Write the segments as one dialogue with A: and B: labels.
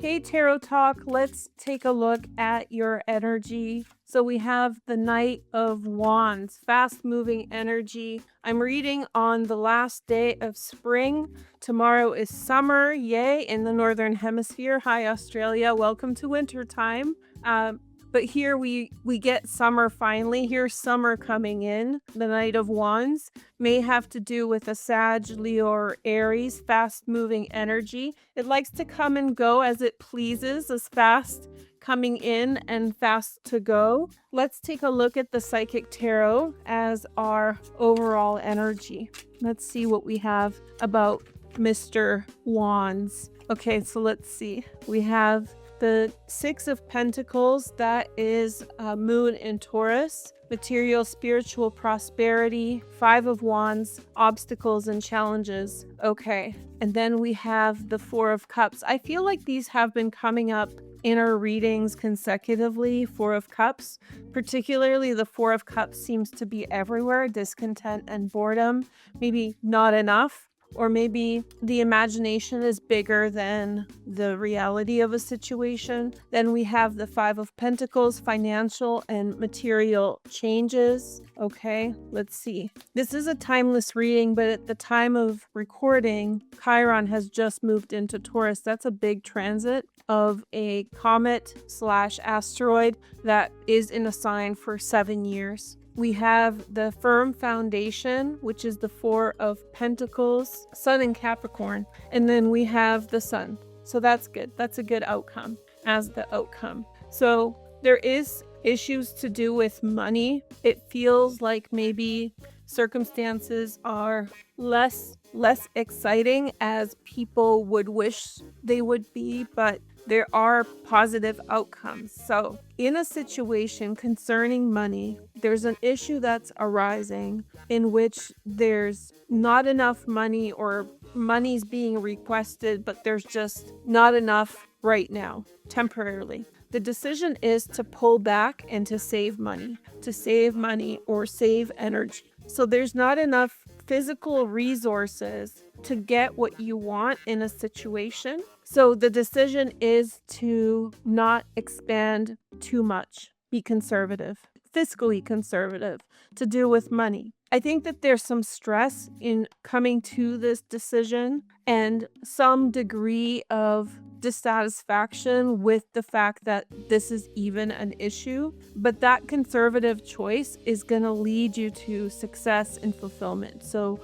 A: Hey Tarot Talk, let's take a look at your energy. So we have the Knight of Wands, fast-moving energy. I'm reading on the last day of spring. Tomorrow is summer, yay, in the Northern Hemisphere. Hi Australia, welcome to winter time. But here we get summer finally. Here's summer coming in. The Knight of Wands may have to do with a Sag, Leo, or Aries, fast-moving energy. It likes to come and go as it pleases, as fast coming in and fast to go. Let's take a look at the Psychic Tarot as our overall energy. Let's see what we have about Mr. Wands. Okay, so let's see. We have the Six of Pentacles, that is Moon in Taurus. Material, spiritual prosperity. Five of Wands, obstacles and challenges. Okay, and then we have the Four of Cups. I feel like these have been coming up in our readings consecutively. Four of Cups, particularly the Four of Cups, seems to be everywhere. Discontent and boredom, maybe not enough. Or maybe the imagination is bigger than the reality of a situation. Then we have the Five of Pentacles, financial and material changes. Okay, let's see. This is a timeless reading, but at the time of recording, Chiron has just moved into Taurus. That's a big transit of a comet/asteroid that is in a sign for 7 years. We have the firm foundation, which is the Four of Pentacles, Sun in Capricorn, and then we have the Sun. So that's good. That's a good outcome as the outcome. So there is issues to do with money. It feels like maybe circumstances are less exciting as people would wish they would be, but there are positive outcomes. So in a situation concerning money, there's an issue that's arising in which there's not enough money, or money's being requested, but there's just not enough right now, temporarily. The decision is to pull back and to save money or save energy. So there's not enough physical resources to get what you want in a situation. So the decision is to not expand too much, be conservative, fiscally conservative, to do with money. I think that there's some stress in coming to this decision and some degree of dissatisfaction with the fact that this is even an issue. But that conservative choice is going to lead you to success and fulfillment. So,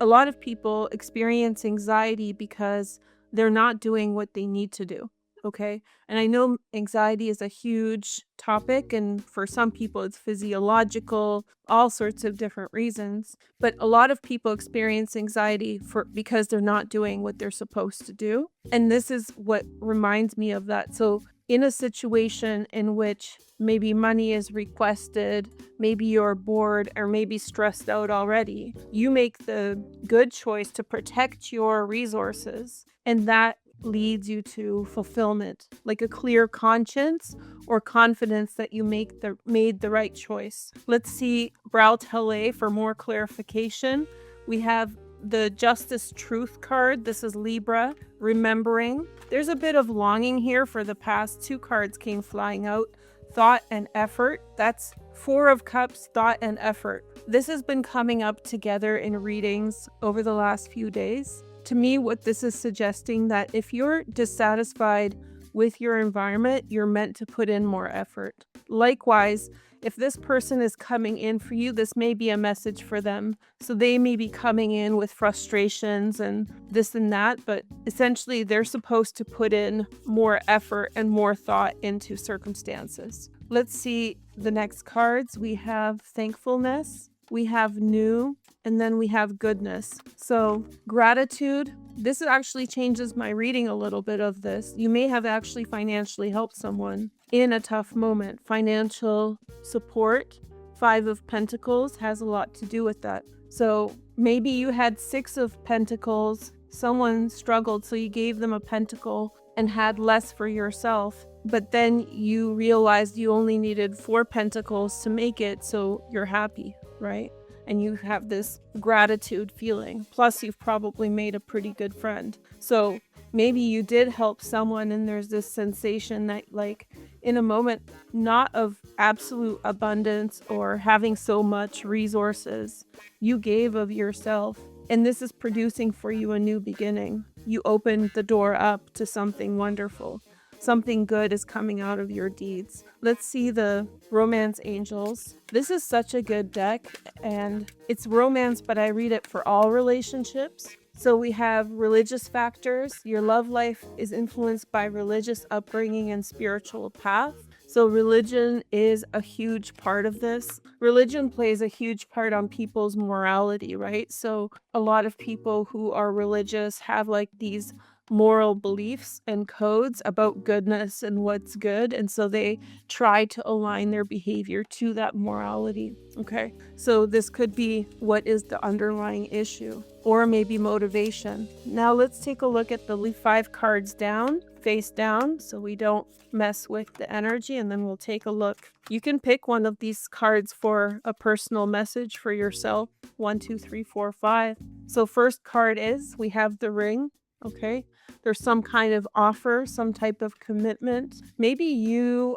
A: a lot of people experience anxiety because they're not doing what they need to do. Okay. And I know anxiety is a huge topic, and for some people it's physiological, all sorts of different reasons. But a lot of people experience anxiety because they're not doing what they're supposed to do. And this is what reminds me of that. So in a situation in which maybe money is requested, maybe you're bored or maybe stressed out already, you make the good choice to protect your resources, and that leads you to fulfillment, like a clear conscience or confidence that you made the right choice. Let's see Brautele for more clarification. We have the Justice Truth card. This is Libra, remembering. There's a bit of longing here. For the past two cards came flying out. Thought and effort. That's Four of Cups, thought and effort. This has been coming up together in readings over the last few days. To me, what this is suggesting, that if you're dissatisfied with your environment, you're meant to put in more effort. Likewise, if this person is coming in for you, this may be a message for them. So they may be coming in with frustrations and this and that, but essentially they're supposed to put in more effort and more thought into circumstances. Let's see the next cards. We have thankfulness, we have new, and then we have goodness. So gratitude, this actually changes my reading a little bit of this. You may have actually financially helped someone in a tough moment. Financial support, Five of Pentacles, has a lot to do with that. So maybe you had Six of Pentacles, someone struggled, so you gave them a pentacle and had less for yourself. But then you realized you only needed 4 pentacles to make it, so you're happy, right? And you have this gratitude feeling. Plus, you've probably made a pretty good friend. So maybe you did help someone and there's this sensation that, like, in a moment not of absolute abundance or having so much resources, you gave of yourself, and this is producing for you a new beginning. You opened the door up to something wonderful. Something good is coming out of your deeds. Let's see the romance angels. This is such a good deck, and it's romance, but I read it for all relationships. So we have religious factors. Your love life is influenced by religious upbringing and spiritual path. So religion is a huge part of this. Religion plays a huge part on people's morality, right? So a lot of people who are religious have like these moral beliefs and codes about goodness and what's good, and so they try to align their behavior to that morality. Okay, so this could be what is the underlying issue, or maybe motivation. Now let's take a look at the 5 cards down, face down, so we don't mess with the energy, and then we'll take a look. You can pick one of these cards for a personal message for yourself. 1, 2, 3, 4, 5. So first card is, we have the ring. Okay, there's some kind of offer, some type of commitment. Maybe you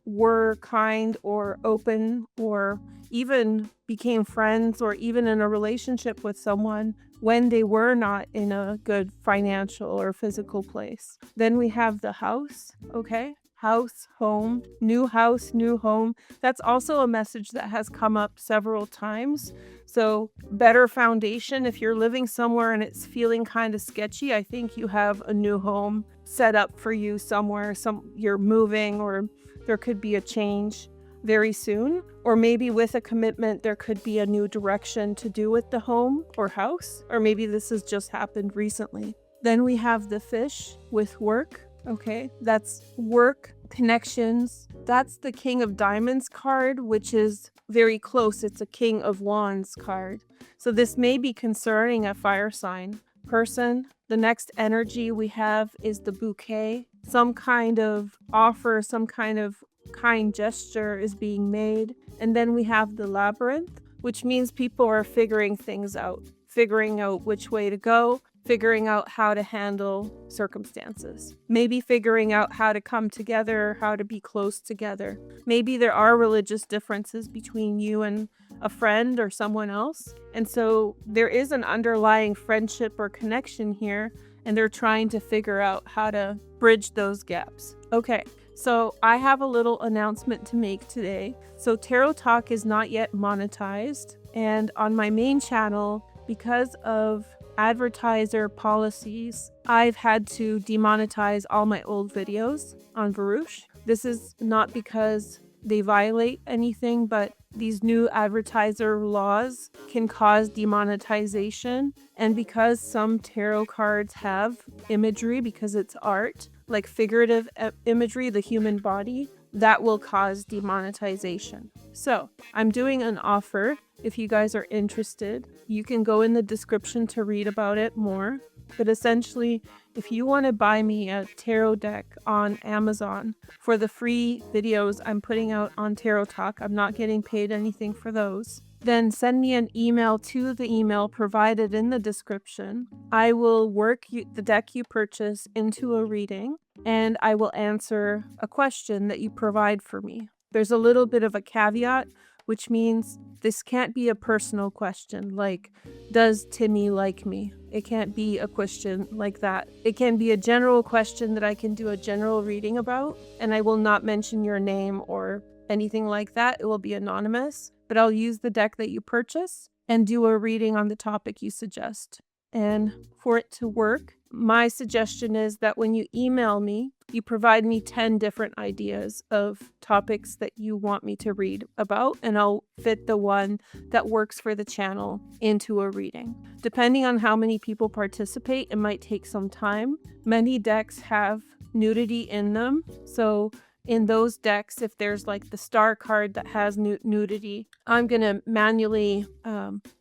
A: were kind or open, or even became friends, or even in a relationship with someone when they were not in a good financial or physical place. Then we have the house. Okay, house, home, new house, new home. That's also a message that has come up several times. So better foundation. If you're living somewhere and it's feeling kind of sketchy, I think you have a new home set up for you somewhere. You're moving, or there could be a change very soon. Or maybe with a commitment, there could be a new direction to do with the home or house. Or maybe this has just happened recently. Then we have the fish with work. Okay, that's work, connections. That's the King of Diamonds card, which is very close. It's a King of Wands card. So this may be concerning a fire sign person. The next energy we have is the bouquet. Some kind of offer, some kind of kind gesture is being made. And then we have the labyrinth, which means people are figuring things out, figuring out which way to go, figuring out how to handle circumstances, maybe figuring out how to come together, how to be close together. Maybe there are religious differences between you and a friend or someone else. And so there is an underlying friendship or connection here, and they're trying to figure out how to bridge those gaps. Okay, so I have a little announcement to make today. So Tarot Talk is not yet monetized, and on my main channel, because of advertiser policies, I've had to demonetize all my old videos on Veroosh. This is not because they violate anything, but these new advertiser laws can cause demonetization. And because some tarot cards have imagery, because it's art, like figurative imagery, the human body, that will cause demonetization. So I'm doing an offer. If you guys are interested, you can go in the description to read about it more. But essentially, if you want to buy me a tarot deck on Amazon for the free videos I'm putting out on Tarot Talk, I'm not getting paid anything for those, then send me an email to the email provided in the description. I will work the deck you purchase into a reading, and I will answer a question that you provide for me. There's a little bit of a caveat, which means this can't be a personal question like, does Timmy like me? It can't be a question like that. It can be a general question that I can do a general reading about, and I will not mention your name or anything like that. It will be anonymous, but I'll use the deck that you purchase and do a reading on the topic you suggest. And for it to work, my suggestion is that when you email me, you provide me 10 different ideas of topics that you want me to read about, and I'll fit the one that works for the channel into a reading. Depending on how many people participate, it might take some time. Many decks have nudity in them, so in those decks, if there's like the star card that has nudity, I'm going to manually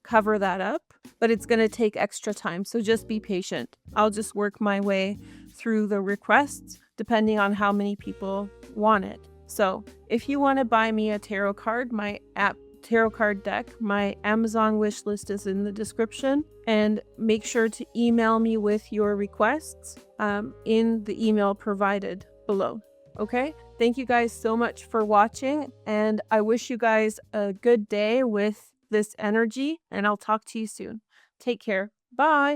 A: cover that up, but it's going to take extra time. So just be patient. I'll just work my way through the requests depending on how many people want it. So if you want to buy me a tarot card, my app tarot card deck. My Amazon wish list is in the description, and make sure to email me with your requests in the email provided below. Okay, thank you guys so much for watching, and I wish you guys a good day with this energy, and I'll talk to you soon. Take care. Bye.